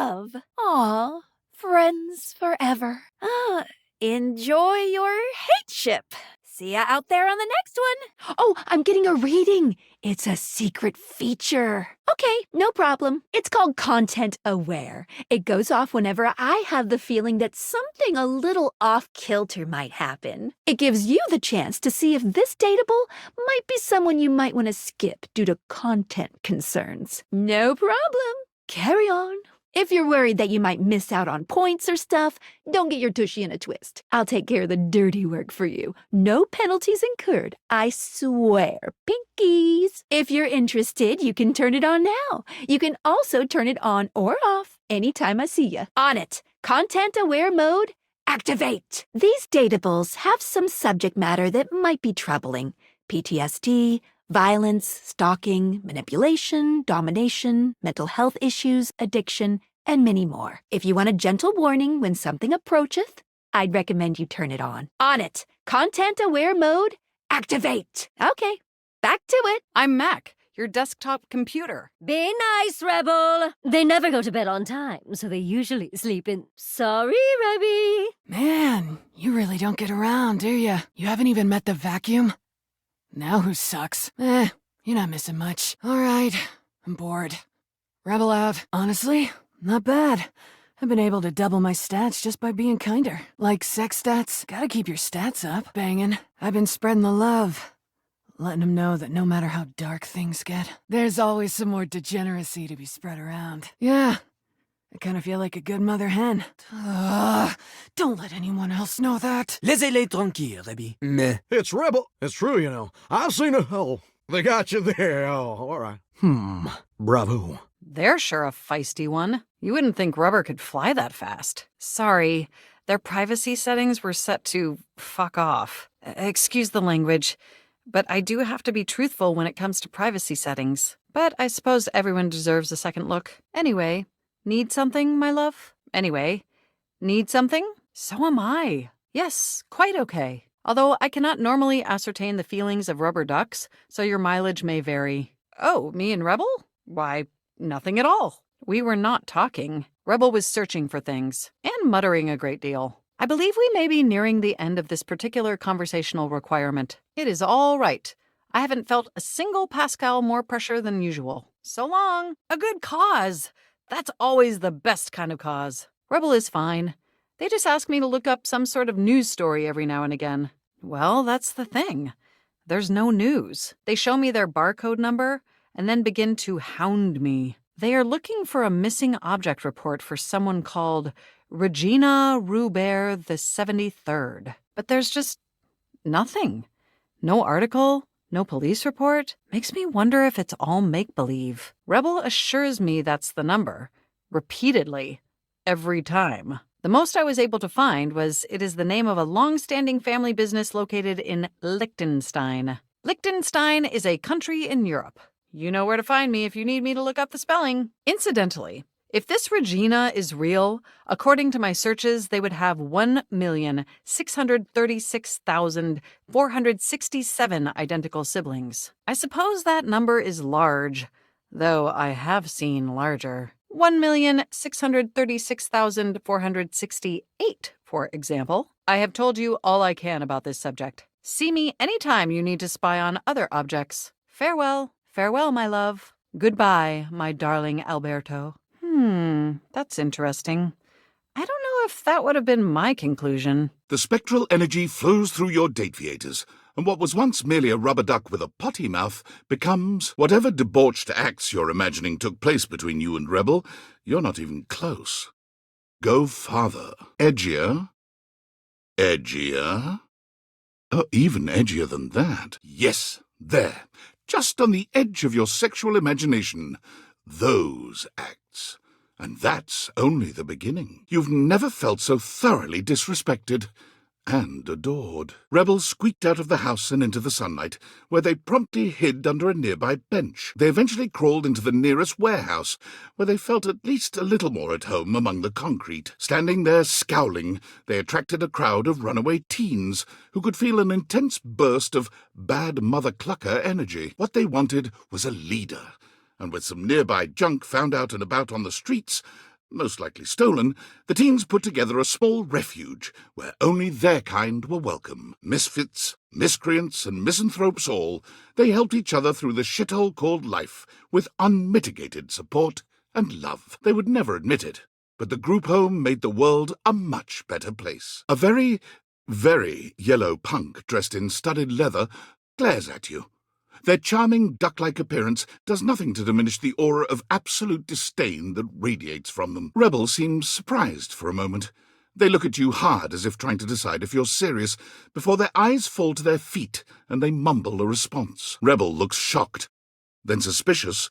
love. Aw, friends forever. Enjoy your hate ship. See ya out there on the next one. Oh, I'm getting a reading. It's a secret feature. Okay, no problem. It's called Content Aware. It goes off whenever I have the feeling that something a little off-kilter might happen. It gives you the chance to see if this dateable might be someone you might want to skip due to content concerns. No problem. Carry on. If you're worried that you might miss out on points or stuff, don't get your tushy in a twist. I'll take care of the dirty work for you. No penalties incurred, I swear. Pinkies! If you're interested, you can turn it on now. You can also turn it on or off anytime I see you. On it. Content aware mode. Activate! These dateables have some subject matter that might be troubling. PTSD, violence, stalking, manipulation, domination, mental health issues, addiction, and many more. If you want a gentle warning when something approacheth, I'd recommend you turn it on. On it. Content-aware mode. Activate. Okay, back to it. I'm Mac, your desktop computer. Be nice, Rebel. They never go to bed on time, so they usually sleep in. Sorry, Rebby. Man, you really don't get around, do ya? You haven't even met the vacuum? Now who sucks? You're not missing much. All right, I'm bored. Rebel out. Honestly, not bad. I've been able to double my stats just by being kinder. Like sex stats, gotta keep your stats up. Banging. I've been spreading the love. Letting them know that no matter how dark things get, there's always some more degeneracy to be spread around. Yeah, I kind of feel like a good mother hen. Don't let anyone else know that. Laissez-les tranquilles, Rebby. Meh. It's Rebel. It's true, you know. I've seen it. Oh, they got you there. Oh, all right. Bravo. They're sure a feisty one. You wouldn't think rubber could fly that fast. Sorry, their privacy settings were set to fuck off. Excuse the language, but I do have to be truthful when it comes to privacy settings. But I suppose everyone deserves a second look. Anyway, need something, my love? Anyway, need something? So am I. Yes, quite okay. Although I cannot normally ascertain the feelings of rubber ducks, so your mileage may vary. Oh, me and Rebel? Why, nothing at all. We were not talking. Rebel was searching for things, and muttering a great deal. I believe we may be nearing the end of this particular conversational requirement. It is all right. I haven't felt a single Pascal more pressure than usual. So long. A good cause. That's always the best kind of cause. Rebel is fine. They just ask me to look up some sort of news story every now and again. Well, that's the thing. There's no news. They show me their barcode number and then begin to hound me. They are looking for a missing object report for someone called Regina Rubert the 73rd. But there's just nothing. No article, no police report. Makes me wonder if it's all make-believe. Rebel assures me that's the number. Repeatedly. Every time. The most I was able to find was it is the name of a long-standing family business located in Liechtenstein. Liechtenstein is a country in Europe. You know where to find me if you need me to look up the spelling. Incidentally, if this Regina is real, according to my searches, they would have 1,636,467 identical siblings. I suppose that number is large, though I have seen larger. 1,636,468, for example. I have told you all I can about this subject. See me anytime you need to spy on other objects. Farewell. Farewell, my love. Goodbye, my darling Alberto. That's interesting. I don't know if that would have been my conclusion. The spectral energy flows through your dateviators, and what was once merely a rubber duck with a potty mouth becomes whatever debauched acts you're imagining took place between you and Rebel. You're not even close. Go farther. Edgier. Edgier. Oh, even edgier than that. Yes, there. Just on the edge of your sexual imagination. Those acts. And that's only the beginning. You've never felt so thoroughly disrespected and adored. Rebels squeaked out of the house and into the sunlight, where they promptly hid under a nearby bench. They eventually crawled into the nearest warehouse, where they felt at least a little more at home among the concrete. Standing there scowling, they attracted a crowd of runaway teens who could feel an intense burst of bad mother clucker energy. What they wanted was a leader. And with some nearby junk found out and about on the streets, most likely stolen, the teens put together a small refuge where only their kind were welcome. Misfits, miscreants, and misanthropes all, they helped each other through the shithole called life with unmitigated support and love. They would never admit it, but the group home made the world a much better place. A very, very yellow punk dressed in studded leather glares at you. Their charming duck-like appearance does nothing to diminish the aura of absolute disdain that radiates from them. Rebel seems surprised for a moment. They look at you hard as if trying to decide if you're serious, before their eyes fall to their feet and they mumble a response. Rebel looks shocked, then suspicious,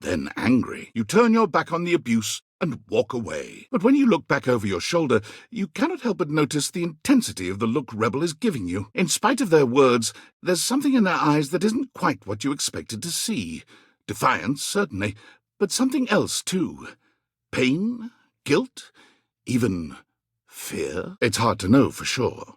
then angry. You turn your back on the abuse and walk away. But when you look back over your shoulder, you cannot help but notice the intensity of the look Rebel is giving you. In spite of their words, there's something in their eyes that isn't quite what you expected to see. Defiance, certainly, but something else, too. Pain? Guilt? Even fear? It's hard to know for sure.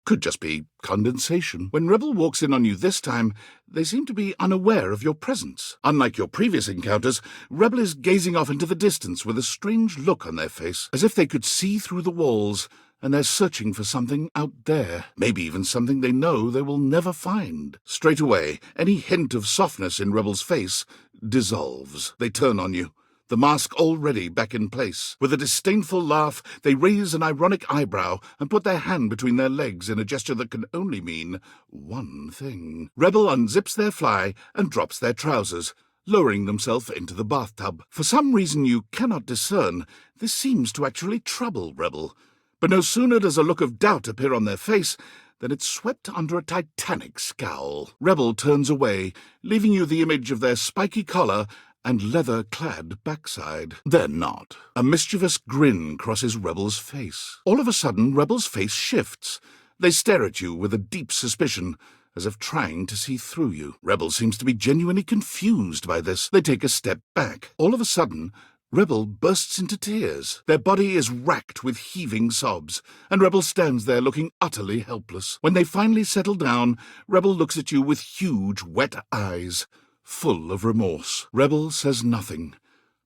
Could just be condensation. When Rebel walks in on you this time, they seem to be unaware of your presence. Unlike your previous encounters, Rebel is gazing off into the distance with a strange look on their face, as if they could see through the walls, and they're searching for something out there. Maybe even something they know they will never find. Straight away, any hint of softness in Rebel's face dissolves. They turn on you, the mask already back in place. With a disdainful laugh, they raise an ironic eyebrow and put their hand between their legs in a gesture that can only mean one thing. Rebel unzips their fly and drops their trousers, lowering themselves into the bathtub. For some reason you cannot discern, this seems to actually trouble Rebel. But no sooner does a look of doubt appear on their face than it's swept under a titanic scowl. Rebel turns away, leaving you the image of their spiky collar and leather-clad backside. They're not. A mischievous grin crosses Rebel's face. All of a sudden, Rebel's face shifts. They stare at you with a deep suspicion, as if trying to see through you. Rebel seems to be genuinely confused by this. They take a step back. All of a sudden, Rebel bursts into tears. Their body is racked with heaving sobs, and Rebel stands there looking utterly helpless. When they finally settle down, Rebel looks at you with huge, wet eyes, full of remorse. Rebel says nothing,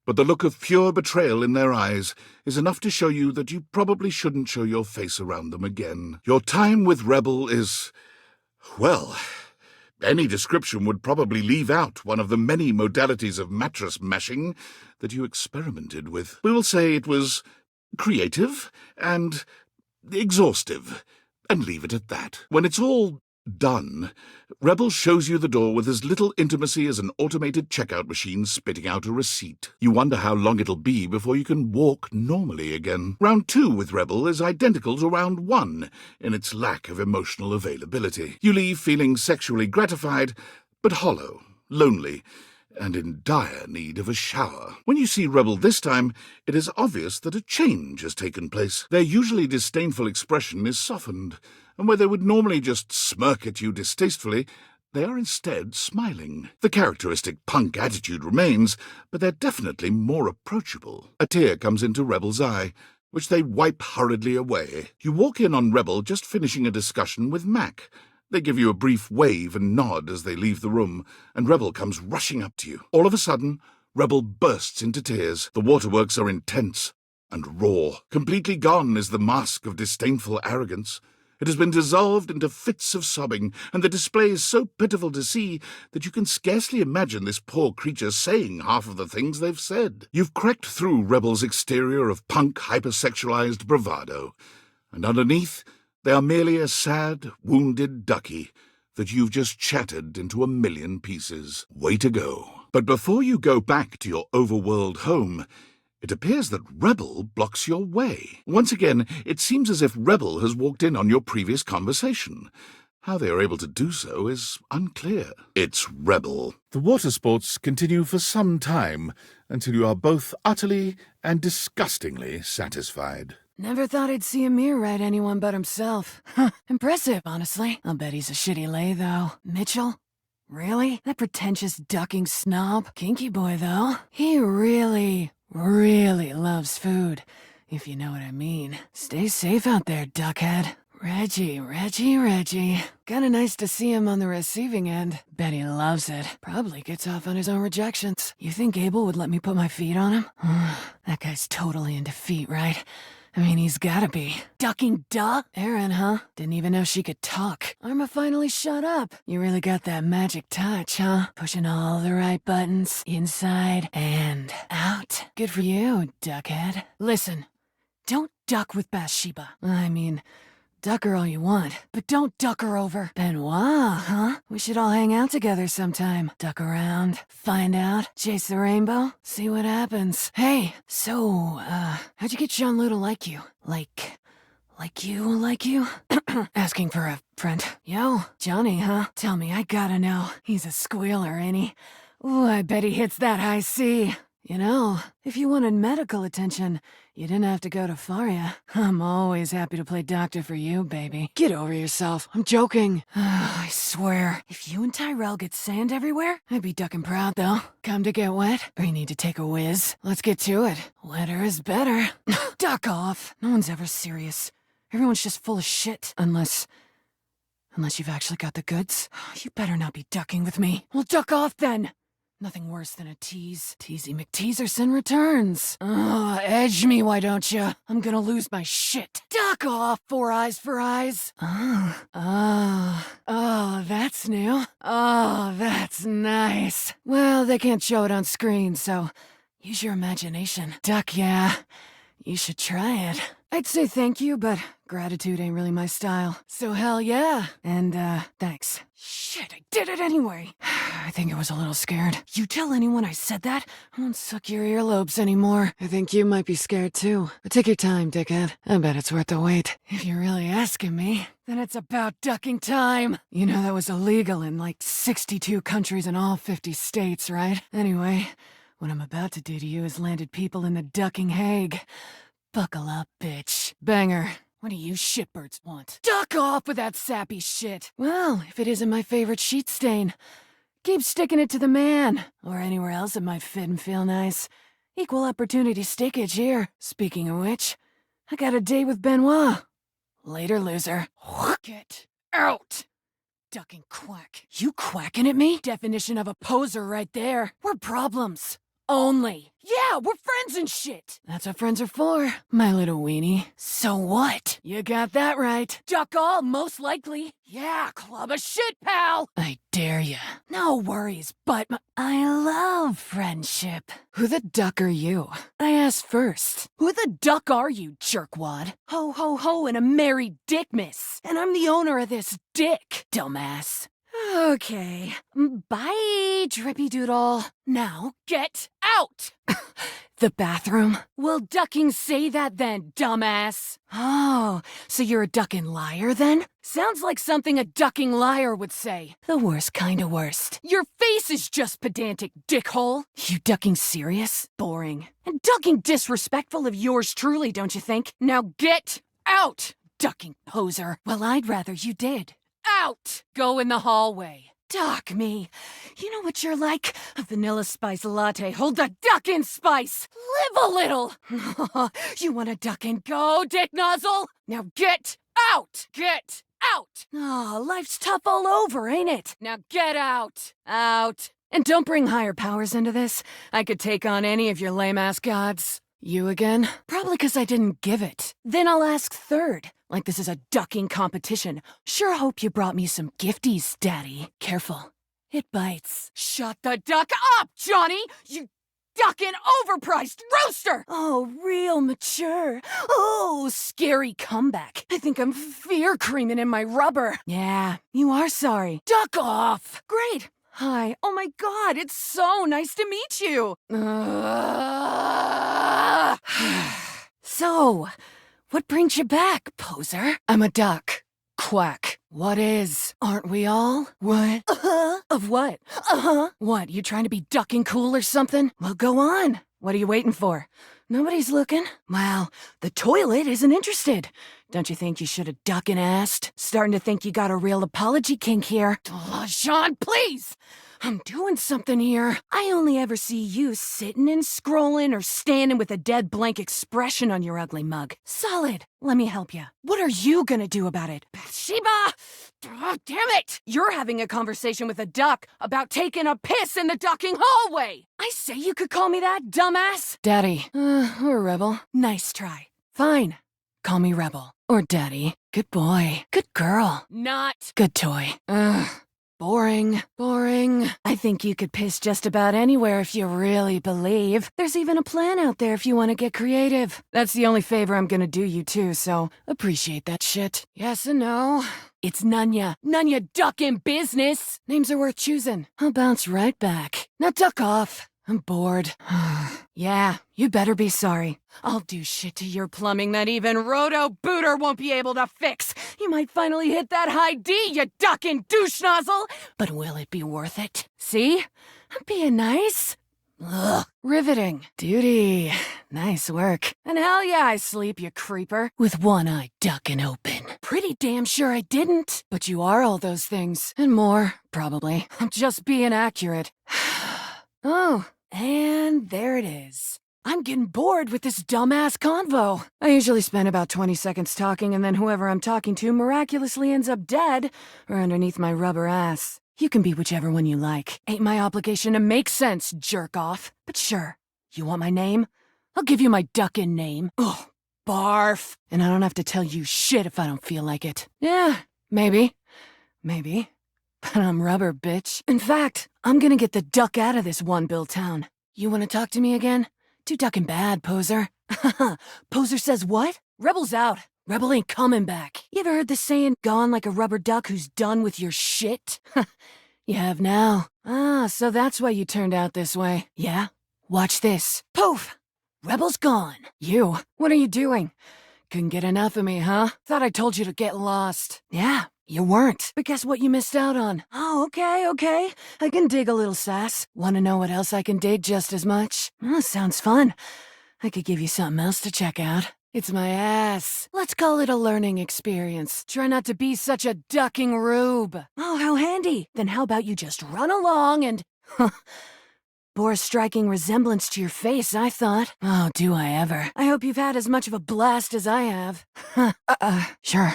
but the look of pure betrayal in their eyes is enough to show you that you probably shouldn't show your face around them again. Your time with Rebel is, well, any description would probably leave out one of the many modalities of mattress mashing that you experimented with. We will say it was creative and exhaustive, and leave it at that. When it's all done, Rebel shows you the door with as little intimacy as an automated checkout machine spitting out a receipt. You wonder how long it'll be before you can walk normally again. Round 2 with Rebel is identical to round 1 in its lack of emotional availability. You leave feeling sexually gratified, but hollow, lonely, and in dire need of a shower. When you see Rebel this time, it is obvious that a change has taken place. Their usually disdainful expression is softened, and where they would normally just smirk at you distastefully, they are instead smiling. The characteristic punk attitude remains, but they're definitely more approachable. A tear comes into Rebel's eye, which they wipe hurriedly away. You walk in on Rebel just finishing a discussion with Mac. They give you a brief wave and nod as they leave the room, and Rebel comes rushing up to you. All of a sudden, Rebel bursts into tears. The waterworks are intense and raw. Completely gone is the mask of disdainful arrogance. It has been dissolved into fits of sobbing, and the display is so pitiful to see that you can scarcely imagine this poor creature saying half of the things they've said. You've cracked through Rebel's exterior of punk hypersexualized bravado, and underneath they are merely a sad, wounded ducky that you've just shattered into a million pieces. Way to go. But before you go back to your overworld home, it appears that Rebel blocks your way. Once again, it seems as if Rebel has walked in on your previous conversation. How they are able to do so is unclear. It's Rebel. The water sports continue for some time until you are both utterly and disgustingly satisfied. Never thought I'd see Amir ride anyone but himself. Huh, impressive, honestly. I'll bet he's a shitty lay, though. Mitchell? Really? That pretentious ducking snob? Kinky boy, though. He really loves food, if you know what I mean. Stay safe out there, duckhead. Reggie. Kinda nice to see him on the receiving end. Bet he loves it. Probably gets off on his own rejections. You think Abel would let me put my feet on him? That guy's totally into feet, right? I mean, he's gotta be. Ducking duh? Erin, huh? Didn't even know she could talk. Arma finally shut up. You really got that magic touch, huh? Pushing all the right buttons, inside and out. Good for you, duckhead. Listen, don't duck with Bathsheba. I mean, duck her all you want, but don't duck her over Benoit, huh? We should all hang out together sometime. Duck around, find out, chase the rainbow, see what happens. Hey, so, how'd you get Jean-Loup to like you? Like you? Asking for a friend. Yo, Johnny, huh? Tell me, I gotta know. He's a squealer, ain't he? Ooh, I bet he hits that high C. You know, if you wanted medical attention, you didn't have to go to Faria. I'm always happy to play doctor for you, baby. Get over yourself. I'm joking. I swear, if you and Tyrell get sand everywhere, I'd be ducking proud, though. Come to get wet? Or you need to take a whiz? Let's get to it. Wetter is better. Duck off. No one's ever serious. Everyone's just full of shit. Unless you've actually got the goods. You better not be ducking with me. Well, duck off then. Nothing worse than a tease. Teasy McTeaserson returns. Edge me, why don't you? I'm gonna lose my shit. Duck off, Four Eyes for Eyes. Oh, that's new. Oh, that's nice. Well, they can't show it on screen, so use your imagination. Duck, yeah. You should try it. I'd say thank you, but gratitude ain't really my style. So hell yeah. And, thanks. Shit, I did it anyway. I think I was a little scared. You tell anyone I said that, I won't suck your earlobes anymore. I think you might be scared too. But take your time, dickhead. I bet it's worth the wait. If you're really asking me, then it's about ducking time. You know that was illegal in like 62 countries in all 50 states, right? Anyway, what I'm about to do to you has landed people in the ducking Hague. Buckle up, bitch. Banger. What do you shitbirds want? Duck off with that sappy shit. Well, if it isn't my favorite sheet stain, keep sticking it to the man. Or anywhere else it might fit and feel nice. Equal opportunity stickage here. Speaking of which, I got a date with Benoit. Later, loser. Get out. Ducking quack. You quacking at me? Definition of a poser right there. We're problems. Only. Yeah, we're friends and shit. That's what friends are for, my little weenie. So what? You got that right. Duck all, most likely. Yeah, club a shit, pal. I dare ya. No worries, but I love friendship. Who the duck are you? I asked first. Who the duck are you, jerkwad? Ho, ho, ho, and a merry dick, miss. And I'm the owner of this dick, dumbass. Okay. Bye, Drippy Doodle. Now, get out! The bathroom? Will ducking say that then, dumbass? Oh, so you're a ducking liar then? Sounds like something a ducking liar would say. The worst kind of worst. Your face is just pedantic, dickhole. You ducking serious? Boring. And ducking disrespectful of yours truly, don't you think? Now get out, ducking poser. Well, I'd rather you did. Out! Go in the hallway. Duck me. You know what you're like? A vanilla spice latte. Hold the duck in spice. Live a little. You want to duck and go, dick nozzle? Now get out. Get out. Oh, life's tough all over, ain't it? Now get out. Out. And don't bring higher powers into this. I could take on any of your lame-ass gods. You again? Probably because I didn't give it. Then I'll ask third. Like this is a ducking competition. Sure hope you brought me some gifties, Daddy. Careful. It bites. Shut the duck up, Johnny! You ducking overpriced rooster! Oh, real mature. Oh, scary comeback. I think I'm fear creaming in my rubber. Yeah, you are sorry. Duck off! Great. Hi. Oh my god, it's so nice to meet you. So, what brings you back, poser? I'm a duck. Quack. What is? Aren't we all? What? Of what? What, you trying to be ducking cool or something? Well, go on. What are you waiting for? Nobody's looking. Well, the toilet isn't interested. Don't you think you should have duck and asked? Starting to think you got a real apology kink here. Oh, Sean, please! I'm doing something here. I only ever see you sitting and scrolling or standing with a dead blank expression on your ugly mug. Solid. Let me help you. What are you gonna do about it? Bathsheba! Oh, damn it! You're having a conversation with a duck about taking a piss in the ducking hallway! I say you could call me that, dumbass! Daddy. Or Rebel. Nice try. Fine. Call me Rebel. Or Daddy. Good boy. Good girl. Not. Good toy. Boring. Boring. I think you could piss just about anywhere if you really believe. There's even a plan out there if you want to get creative. That's the only favor I'm gonna do you too, so appreciate that shit. Yes and no. It's Nunya. Nunya duck in business. Names are worth choosing. I'll bounce right back. Now duck off. I'm bored. Yeah, you better be sorry. I'll do shit to your plumbing that even Roto Booter won't be able to fix. You might finally hit that high D, you ducking douche nozzle. But will it be worth it? See? I'm being nice. Ugh. Riveting. Duty. Nice work. And hell yeah, I sleep, you creeper. With one eye ducking open. Pretty damn sure I didn't. But you are all those things. And more, probably. I'm just being accurate. Oh. And there it is. I'm getting bored with this dumbass convo. I usually spend about 20 seconds talking, and then whoever I'm talking to miraculously ends up dead or underneath my rubber ass. You can be whichever one you like. Ain't my obligation to make sense, jerk off. But sure, you want my name? I'll give you my duckin' name. Ugh, barf. And I don't have to tell you shit if I don't feel like it. Yeah, maybe. Maybe. But I'm rubber, bitch. In fact, I'm gonna get the duck out of this one-bill town. You wanna talk to me again? Too ducking bad, poser. Poser says what? Rebel's out. Rebel ain't coming back. You ever heard the saying, gone like a rubber duck who's done with your shit? You have now. Ah, so that's why you turned out this way. Yeah? Watch this. Poof! Rebel's gone. You? What are you doing? Couldn't get enough of me, huh? Thought I told you to get lost. Yeah. You weren't. But guess what you missed out on? Oh, okay. I can dig a little sass. Want to know what else I can dig just as much? Oh, sounds fun. I could give you something else to check out. It's my ass. Let's call it a learning experience. Try not to be such a ducking rube. Oh, how handy. Then how about you just run along and... Bore a striking resemblance to your face, I thought. Oh, do I ever. I hope you've had as much of a blast as I have. Sure.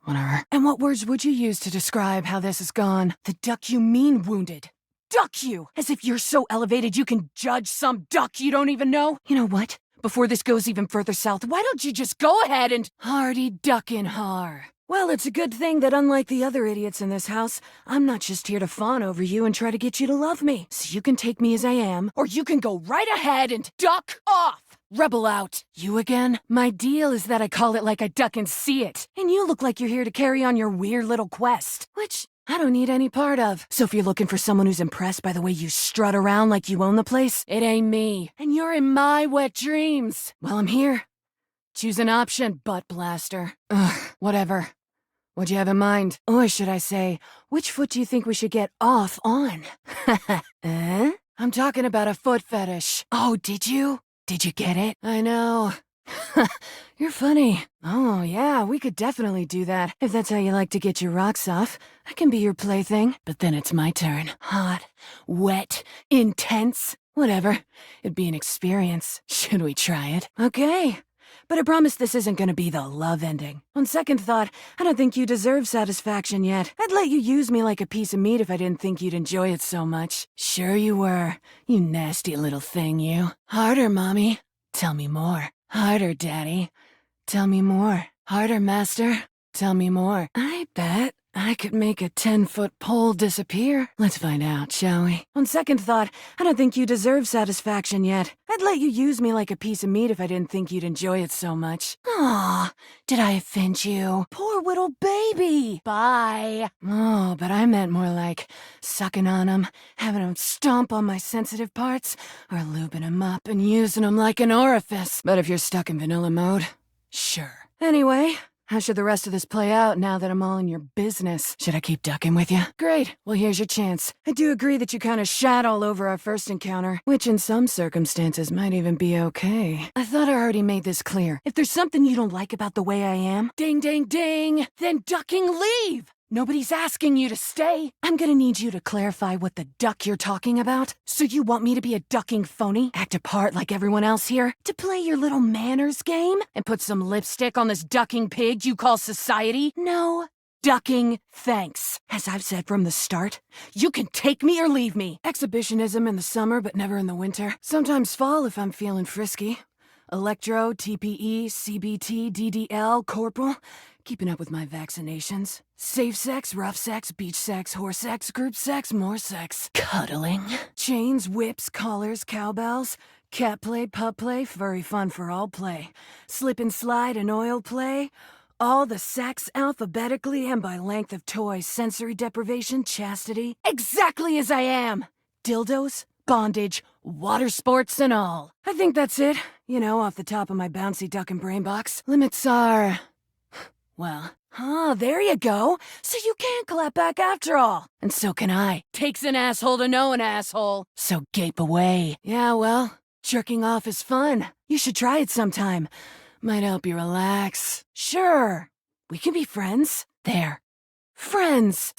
Whatever. And what words would you use to describe how this has gone? The duck you mean wounded. Duck you! As if you're so elevated you can judge some duck you don't even know. You know what? Before this goes even further south, why don't you just go ahead and... Hardy duckin' har. Well, it's a good thing that unlike the other idiots in this house, I'm not just here to fawn over you and try to get you to love me. So you can take me as I am, or you can go right ahead and duck off! Rebel out. You again? My deal is that I call it like I duck and see it. And you look like you're here to carry on your weird little quest. Which I don't need any part of. So if you're looking for someone who's impressed by the way you strut around like you own the place, it ain't me. And you're in my wet dreams. Well, I'm here. Choose an option, butt blaster. Ugh, whatever. What'd you have in mind? Or should I say, which foot do you think we should get off on? I'm talking about a foot fetish. Oh, did you? Did you get it? I know. You're funny. Oh, yeah, we could definitely do that. If that's how you like to get your rocks off, I can be your plaything. But then it's my turn. Hot, wet, intense. Whatever. It'd be an experience. Should we try it? Okay. But I promise this isn't gonna be the love ending. On second thought, I don't think you deserve satisfaction yet. I'd let you use me like a piece of meat if I didn't think you'd enjoy it so much. Sure you were. You nasty little thing, you. Harder, Mommy. Tell me more. Harder, Daddy. Tell me more. Harder, Master. Tell me more. I bet I could make a 10-foot pole disappear. Let's find out, shall we? On second thought, I don't think you deserve satisfaction yet. I'd let you use me like a piece of meat if I didn't think you'd enjoy it so much. Aw, did I offend you? Poor little baby. Bye. Oh, but I meant more like sucking on him, having him stomp on my sensitive parts, or lubing him up and using him like an orifice. But if you're stuck in vanilla mode, sure. Anyway, how should the rest of this play out now that I'm all in your business? Should I keep ducking with you? Great. Well, here's your chance. I do agree that you kind of shat all over our first encounter, which in some circumstances might even be okay. I thought I already made this clear. If there's something you don't like about the way I am, ding, ding, ding, then ducking leave! Nobody's asking you to stay. I'm gonna need you to clarify what the duck you're talking about. So you want me to be a ducking phony? Act a part like everyone else here? To play your little manners game? And put some lipstick on this ducking pig you call society? No. Ducking, thanks. As I've said from the start, you can take me or leave me. Exhibitionism in the summer, but never in the winter. Sometimes fall if I'm feeling frisky. Electro, TPE, CBT, DDL, corporal. Keeping up with my vaccinations. Safe sex, rough sex, beach sex, horse sex, group sex, more sex. Cuddling. Chains, whips, collars, cowbells. Cat play, pup play, furry fun for all play. Slip and slide and oil play. All the sex alphabetically and by length of toys, sensory deprivation, chastity. Exactly as I am! Dildos, bondage, water sports, and all. I think that's it. You know, off the top of my bouncy duck and brain box. Limits are... well... there you go. So you can clap back after all. And so can I. Takes an asshole to know an asshole. So gape away. Yeah, well, jerking off is fun. You should try it sometime. Might help you relax. Sure. We can be friends. There. Friends.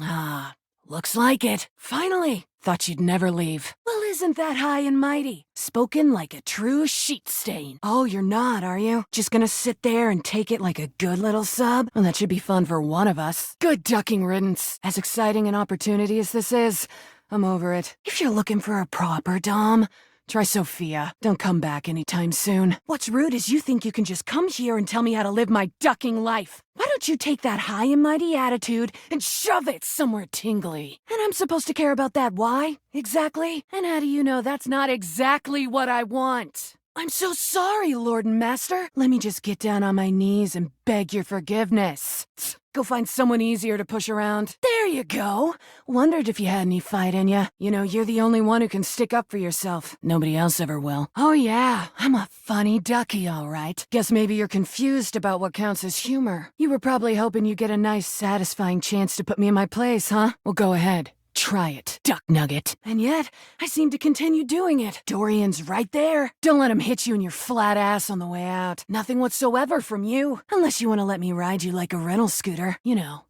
Looks like it. Finally. Thought you'd never leave. Well, isn't that high and mighty? Spoken like a true sheet stain. Oh, you're not, are you? Just gonna sit there and take it like a good little sub? Well, that should be fun for one of us. Good ducking riddance. As exciting an opportunity as this is, I'm over it. If you're looking for a proper dom, try Sophia. Don't come back anytime soon. What's rude is you think you can just come here and tell me how to live my ducking life. Why don't you take that high and mighty attitude and shove it somewhere tingly? And I'm supposed to care about that why? Exactly? And how do you know that's not exactly what I want? I'm so sorry, Lord and Master. Let me just get down on my knees and beg your forgiveness. Go find someone easier to push around. There you go. Wondered if you had any fight in you. You know, you're the only one who can stick up for yourself. Nobody else ever will. Oh yeah, I'm a funny ducky, all right. Guess maybe you're confused about what counts as humor. You were probably hoping you'd get a nice, satisfying chance to put me in my place, huh? Well, go ahead. Try it, duck nugget. And yet, I seem to continue doing it. Dorian's right there. Don't let him hit you in your flat ass on the way out. Nothing whatsoever from you. Unless you want to let me ride you like a rental scooter. You know.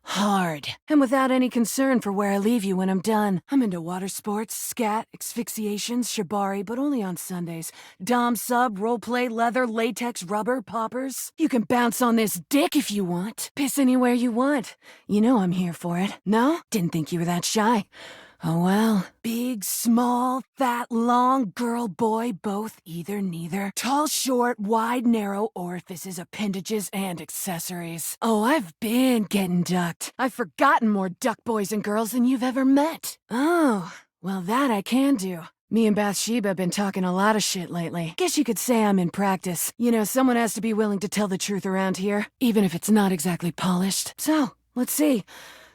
Hard. And without any concern for where I leave you when I'm done. I'm into water sports, scat, asphyxiations, shibari, but only on Sundays. Dom sub, roleplay, leather, latex, rubber, poppers. You can bounce on this dick if you want. Piss anywhere you want. You know I'm here for it. No? Didn't think you were that shy. Oh well. Big, small, fat, long, girl, boy, both, either, neither. Tall, short, wide, narrow, orifices, appendages, and accessories. Oh, I've been getting ducked. I've forgotten more duck boys and girls than you've ever met. Oh, well that I can do. Me and Bathsheba have been talking a lot of shit lately. Guess you could say I'm in practice. You know, someone has to be willing to tell the truth around here, even if it's not exactly polished. So, let's see.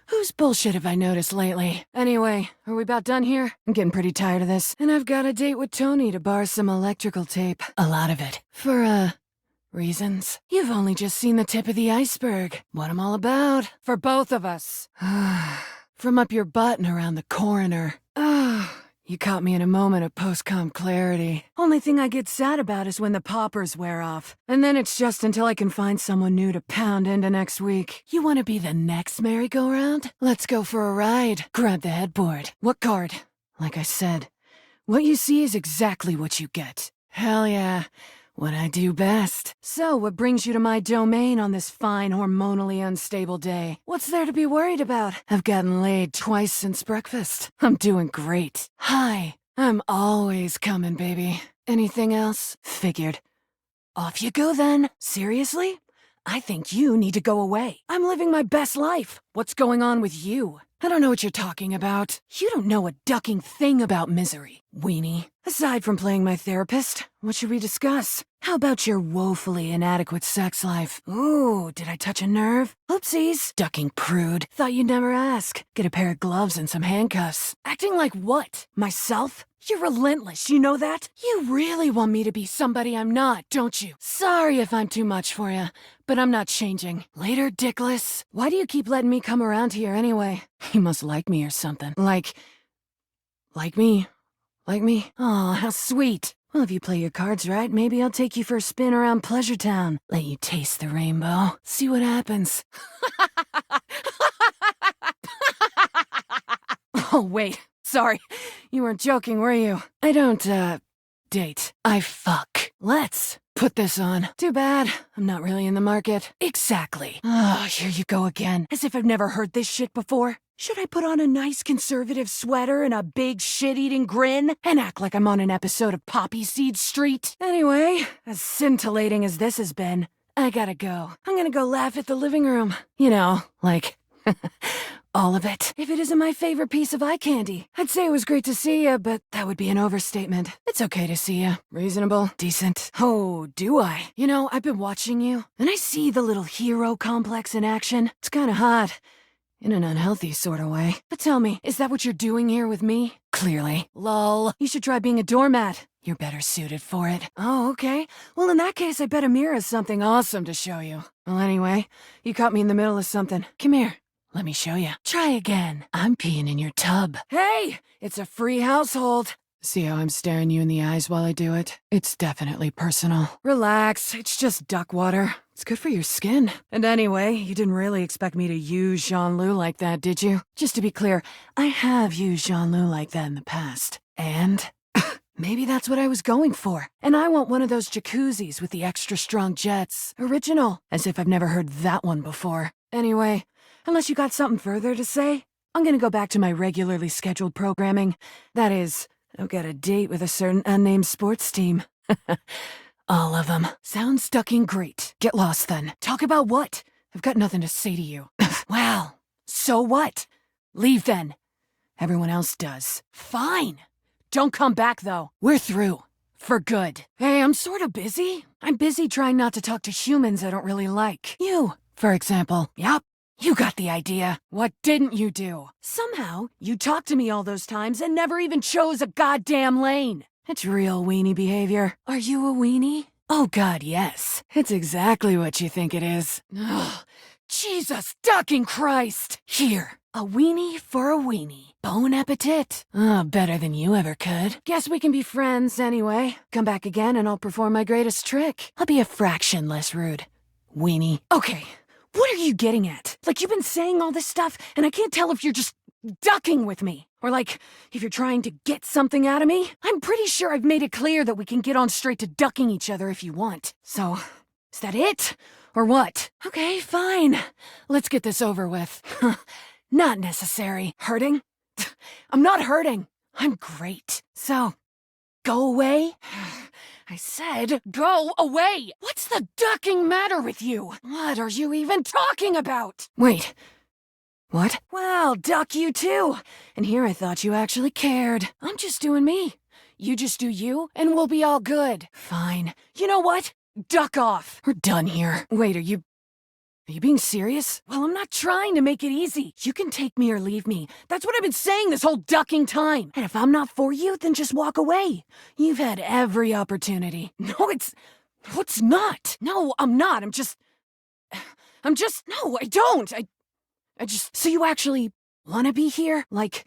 Whose bullshit have I noticed lately? Anyway, are we about done here? I'm getting pretty tired of this. And I've got a date with Tony to borrow some electrical tape. A lot of it. For, reasons. You've only just seen the tip of the iceberg. What I'm all about. For both of us. From up your butt and around the coroner. You caught me in a moment of post-com clarity. Only thing I get sad about is when the poppers wear off. And then it's just until I can find someone new to pound into next week. You want to be the next merry-go-round? Let's go for a ride. Grab the headboard. What card? Like I said, what you see is exactly what you get. Hell yeah. What I do best. So, what brings you to my domain on this fine, hormonally unstable day? What's there to be worried about? I've gotten laid twice since breakfast. I'm doing great. Hi. I'm always coming, baby. Anything else? Figured. Off you go then. Seriously? I think you need to go away. I'm living my best life. What's going on with you? I don't know what you're talking about. You don't know a ducking thing about misery, weenie. Aside from playing my therapist, what should we discuss? How about your woefully inadequate sex life? Ooh, did I touch a nerve? Oopsies. Ducking prude. Thought you'd never ask. Get a pair of gloves and some handcuffs. Acting like what? Myself? You're relentless, you know that? You really want me to be somebody I'm not, don't you? Sorry if I'm too much for you, but I'm not changing. Later, dickless. Why do you keep letting me come around here anyway? You must like me or something. Like me? Like me? Aw, how sweet. Well, if you play your cards right, maybe I'll take you for a spin around Pleasure Town. Let you taste the rainbow. See what happens. Oh, wait. Sorry. You weren't joking, were you? I don't, date. I fuck. Let's put this on. Too bad. I'm not really in the market. Exactly. Oh, here you go again. As if I've never heard this shit before. Should I put on a nice conservative sweater and a big shit-eating grin and act like I'm on an episode of Poppy Seed Street? Anyway, as scintillating as this has been, I gotta go. I'm gonna go laugh at the living room. You know, like... all of it. If it isn't my favorite piece of eye candy, I'd say it was great to see you, but that would be an overstatement. It's okay to see you. Reasonable, decent. Oh, do I? You know, I've been watching you, and I see the little hero complex in action. It's kinda hot. In an unhealthy sort of way. But tell me, is that what you're doing here with me? Clearly. Lol. You should try being a doormat. You're better suited for it. Oh, okay. Well, in that case, I bet Amir has something awesome to show you. Well, anyway, you caught me in the middle of something. Come here. Let me show you. Try again. I'm peeing in your tub. Hey! It's a free household. See how I'm staring you in the eyes while I do it? It's definitely personal. Relax. It's just duck water. It's good for your skin. And anyway, you didn't really expect me to use Jean-Loup like that, did you? Just to be clear, I have used Jean-Loup like that in the past. And... maybe that's what I was going for. And I want one of those jacuzzis with the extra strong jets. Original. As if I've never heard that one before. Anyway... unless you got something further to say, I'm gonna go back to my regularly scheduled programming. That is, I've got a date with a certain unnamed sports team. All of them. Sounds ducking great. Get lost then. Talk about what? I've got nothing to say to you. Well, so what? Leave then. Everyone else does. Fine. Don't come back though. We're through. For good. Hey, I'm sort of busy. I'm busy trying not to talk to humans I don't really like. You, for example. Yup. You got the idea. What didn't you do? Somehow, you talked to me all those times and never even chose a goddamn lane. It's real weenie behavior. Are you a weenie? Oh god, yes. It's exactly what you think it is. Ugh. Jesus ducking Christ! Here, a weenie for a weenie. Bon appetit. Oh, better than you ever could. Guess we can be friends anyway. Come back again and I'll perform my greatest trick. I'll be a fraction less rude. Weenie. Okay. What are you getting at? Like, you've been saying all this stuff, and I can't tell if you're just ducking with me. Or like, if you're trying to get something out of me. I'm pretty sure I've made it clear that we can get on straight to ducking each other if you want. So, is that it? Or what? Okay, fine. Let's get this over with. Not necessary. Hurting? I'm not hurting. I'm great. So, go away? I said, go away! What's the ducking matter with you? What are you even talking about? Wait. What? Well, duck you too. And here I thought you actually cared. I'm just doing me. You just do you, and we'll be all good. Fine. You know what? Duck off. We're done here. Wait, are you being serious? Well, I'm not trying to make it easy. You can take me or leave me. That's what I've been saying this whole ducking time. And if I'm not for you, then just walk away. You've had every opportunity. No, it's not. No, I'm not. No, I don't. I just, so you actually want to be here? Like,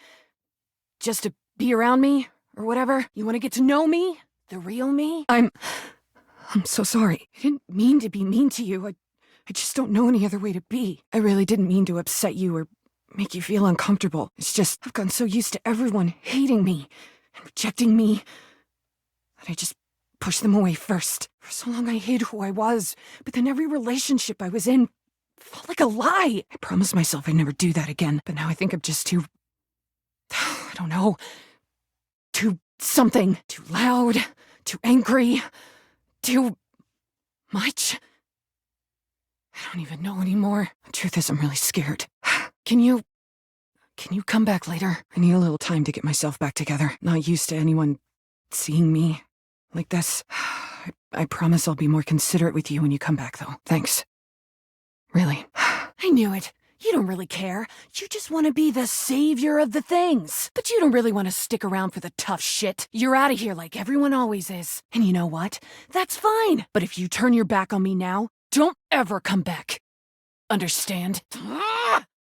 just to be around me or whatever? You want to get to know me? The real me? I'm so sorry. I didn't mean to be mean to you. I just don't know any other way to be. I really didn't mean to upset you or make you feel uncomfortable. It's just, I've gotten so used to everyone hating me and rejecting me that I just pushed them away first. For so long I hid who I was, but then every relationship I was in felt like a lie. I promised myself I'd never do that again, but now I think I'm just too... I don't know. Too something. Too loud. Too angry. Too... much. I don't even know anymore. The truth is, I'm really scared. Can you come back later? I need a little time to get myself back together. Not used to anyone seeing me like this. I promise I'll be more considerate with you when you come back, though. Thanks. Really. I knew it. You don't really care. You just want to be the savior of the things. But you don't really want to stick around for the tough shit. You're out of here like everyone always is. And you know what? That's fine. But if you turn your back on me now, don't ever come back. Understand?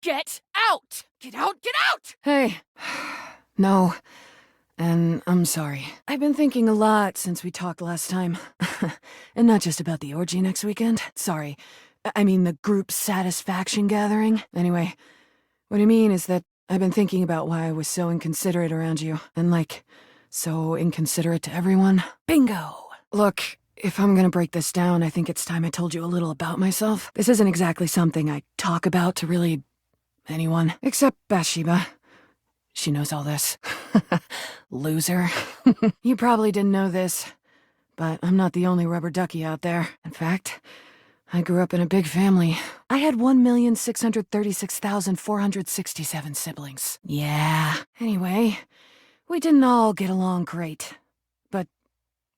Get out! Get out! Get out! Hey. No. And I'm sorry. I've been thinking a lot since we talked last time. And not just about the orgy next weekend. Sorry. I mean the group satisfaction gathering. Anyway, what I mean is that I've been thinking about why I was so inconsiderate around you, and so inconsiderate to everyone. Bingo! Look, if I'm gonna break this down, I think it's time I told you a little about myself. This isn't exactly something I talk about to really anyone, except Bathsheba. She knows all this. Loser. You probably didn't know this, but I'm not the only rubber ducky out there. In fact, I grew up in a big family. I had 1,636,467 siblings. Yeah. Anyway, we didn't all get along great, but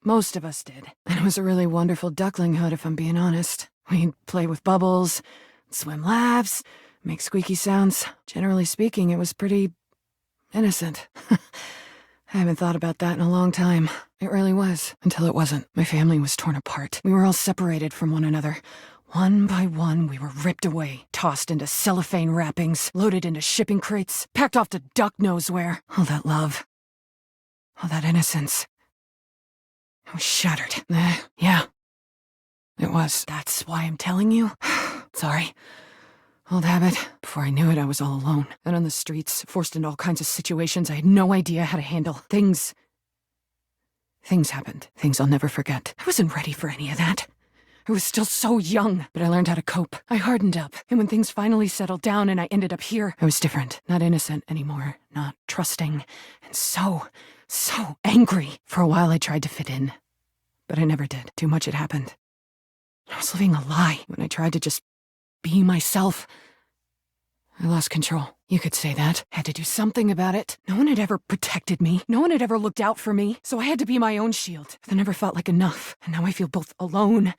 most of us did. And it was a really wonderful ducklinghood, if I'm being honest. We'd play with bubbles, swim laps, make squeaky sounds. Generally speaking, it was pretty innocent. I haven't thought about that in a long time. It really was, until it wasn't. My family was torn apart. We were all separated from one another. One by one, we were ripped away, tossed into cellophane wrappings, loaded into shipping crates, packed off to duck knows where. All that love. All that innocence. It was shattered. Yeah. It was. That's why I'm telling you. Sorry. Old habit. Before I knew it, I was all alone. And on the streets, forced into all kinds of situations I had no idea how to handle. Things happened. Things I'll never forget. I wasn't ready for any of that. I was still so young, but I learned how to cope. I hardened up, and when things finally settled down and I ended up here, I was different. Not innocent anymore. Not trusting. And so angry. For a while I tried to fit in. But I never did. Too much had happened. I was living a lie when I tried to just be myself. I lost control. You could say that. Had to do something about it. No one had ever protected me. No one had ever looked out for me. So I had to be my own shield. But I never felt like enough. And now I feel both alone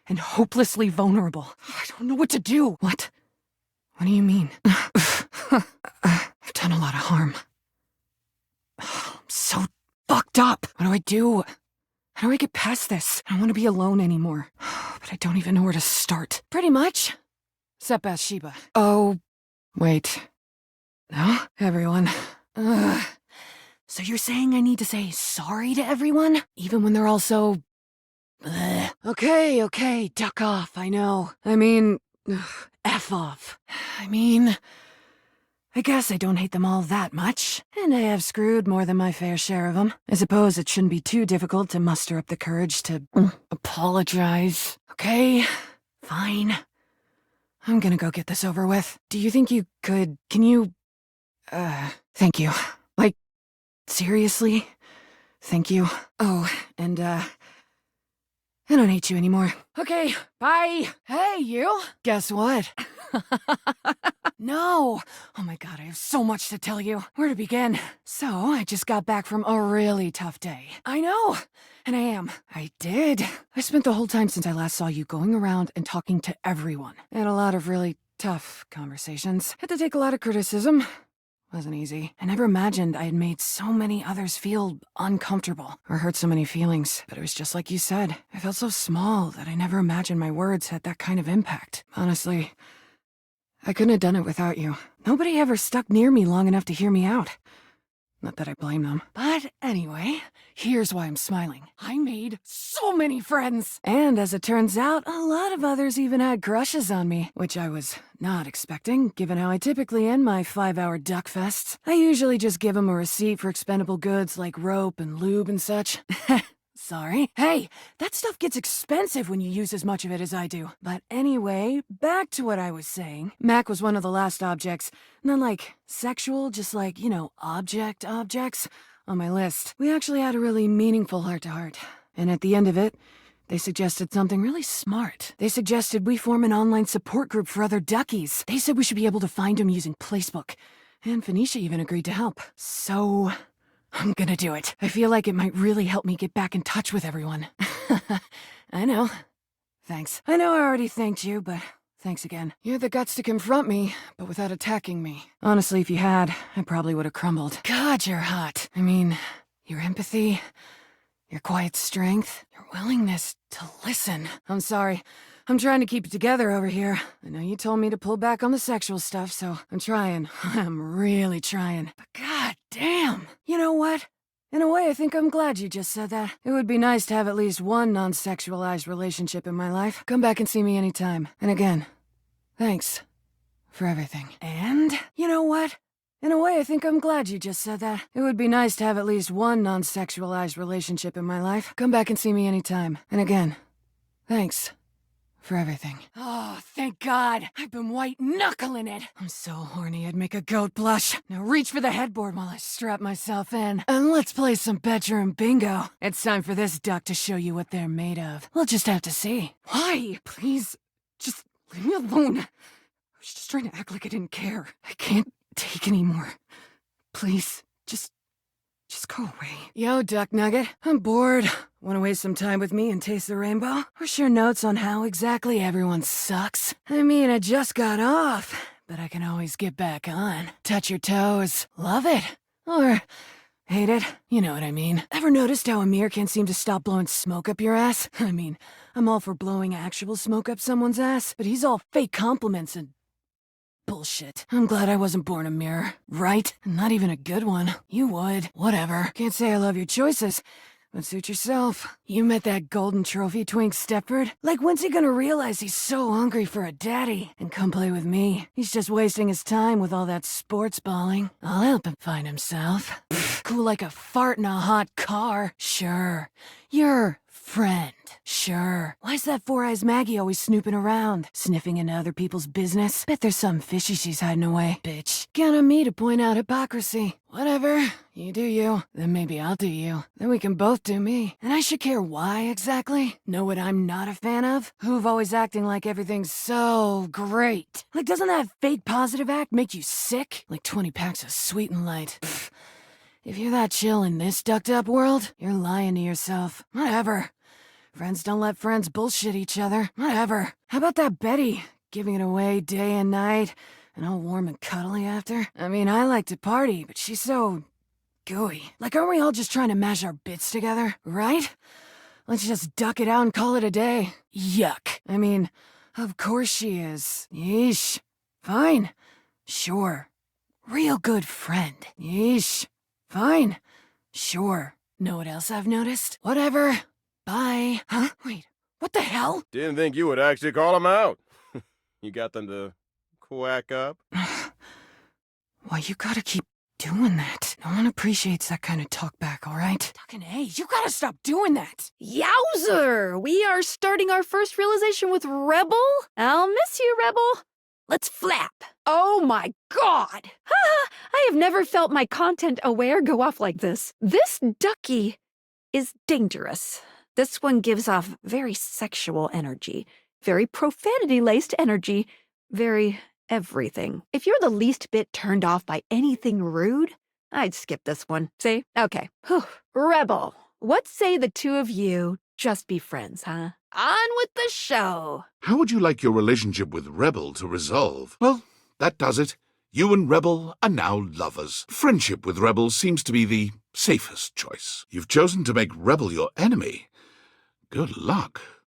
and hopelessly vulnerable. I don't know what to do. What? What do you mean? I've done a lot of harm. I'm so fucked up. What do I do? How do I get past this? I don't want to be alone anymore. But I don't even know where to start. Pretty much. Except Bathsheba. Oh, wait. No? Everyone. Ugh. So you're saying I need to say sorry to everyone? Even when they're all so... Ugh. Okay, duck off, I know. I mean... F off. I guess I don't hate them all that much, and I have screwed more than my fair share of them. I suppose it shouldn't be too difficult to muster up the courage to apologize. Okay, fine. I'm gonna go get this over with. Do you think you could... Can you... Thank you. Like, seriously? Thank you. Oh, and, I don't hate you anymore. Okay, bye. Hey, you. Guess what? No. Oh my god, I have so much to tell you. Where to begin? So, I just got back from a really tough day. I know. And I am. I did. I spent the whole time since I last saw you going around and talking to everyone. I had a lot of really tough conversations. Had to take a lot of criticism. Wasn't easy. I never imagined I had made so many others feel uncomfortable or hurt so many feelings. But it was just like you said. I felt so small that I never imagined my words had that kind of impact. Honestly, I couldn't have done it without you. Nobody ever stuck near me long enough to hear me out. Not that I blame them. But anyway, here's why I'm smiling. I made so many friends! And as it turns out, a lot of others even had crushes on me, which I was not expecting, given how I typically end my 5-hour duck fests. I usually just give them a receipt for expendable goods like rope and lube and such. Sorry. Hey, that stuff gets expensive when you use as much of it as I do. But anyway, back to what I was saying. Mac was one of the last objects. Not like sexual, just like, objects on my list. We actually had a really meaningful heart-to-heart. And at the end of it, they suggested something really smart. They suggested we form an online support group for other duckies. They said we should be able to find them using Placebook. And Phoenicia even agreed to help. So... I'm gonna do it. I feel like it might really help me get back in touch with everyone. I know. Thanks. I know I already thanked you, but thanks again. You had the guts to confront me, but without attacking me. Honestly, if you had, I probably would have crumbled. God, you're hot. I mean, your empathy, your quiet strength, your willingness to listen. I'm sorry. I'm trying to keep it together over here. I know you told me to pull back on the sexual stuff, so I'm trying. I'm really trying. But god damn! You know what? In a way, I think I'm glad you just said that. It would be nice to have at least one non-sexualized relationship in my life. Come back and see me anytime. And again, thanks for everything. And, you know what? In a way, I think I'm glad you just said that. It would be nice to have at least one non-sexualized relationship in my life. Come back and see me anytime. And again, thanks for everything. Oh, thank God. I've been white-knuckling it. I'm so horny I'd make a goat blush. Now reach for the headboard while I strap myself in. And let's play some bedroom bingo. It's time for this duck to show you what they're made of. We'll just have to see. Why? Please, just leave me alone. I was just trying to act like I didn't care. I can't take anymore. Please, just go away. Yo, Duck Nugget. I'm bored. Want to waste some time with me and taste the rainbow? Or share notes on how exactly everyone sucks? I mean, I just got off, but I can always get back on. Touch your toes. Love it. Or hate it. You know what I mean. Ever noticed how Amir can't seem to stop blowing smoke up your ass? I mean, I'm all for blowing actual smoke up someone's ass, but he's all fake compliments and bullshit. I'm glad I wasn't born a mirror, right? Not even a good one. You would. Whatever. Can't say I love your choices, but suit yourself. You met that golden trophy twink Stepford? Like, when's he gonna realize he's so hungry for a daddy and come play with me? He's just wasting his time with all that sports balling. I'll help him find himself. Pfft, cool like a fart in a hot car. Sure. You're friend. Sure. Why's that Four Eyes Maggie always snooping around? Sniffing into other people's business? Bet there's something fishy she's hiding away. Bitch. Count on me to point out hypocrisy. Whatever. You do you. Then maybe I'll do you. Then we can both do me. And I should care why exactly? Know what I'm not a fan of? Who've always acting like everything's so great. Like, doesn't that fake positive act make you sick? Like 20 packs of Sweet and Light. Pfft. If you're that chill in this ducked-up world, you're lying to yourself. Whatever. Friends don't let friends bullshit each other. Whatever. How about that Betty? Giving it away day and night, and all warm and cuddly after? I mean, I like to party, but she's so gooey. Like, aren't we all just trying to mash our bits together, right? Let's just duck it out and call it a day. Yuck. I mean, of course she is. Yeesh. Fine. Sure. Real good friend. Yeesh. Fine. Sure. Know what else I've noticed? Whatever. Bye. Huh? Wait. What the hell? Didn't think you would actually call them out. You got them to quack up? Why, you gotta keep doing that. No one appreciates that kind of talk back, all right? Fucking A, you gotta stop doing that. Yowzer! We are starting our first realization with Rebel? I'll miss you, Rebel. Let's flap. Oh my God! I have never felt my content aware go off like this. This ducky is dangerous. This one gives off very sexual energy, very profanity-laced energy, very everything. If you're the least bit turned off by anything rude, I'd skip this one. See? Okay. Whew. Rebel, what say the two of you just be friends, huh? On with the show. How would you like your relationship with Rebel to resolve? Well, that does it. You and Rebel are now lovers. Friendship with Rebel seems to be the safest choice. You've chosen to make Rebel your enemy. Good luck.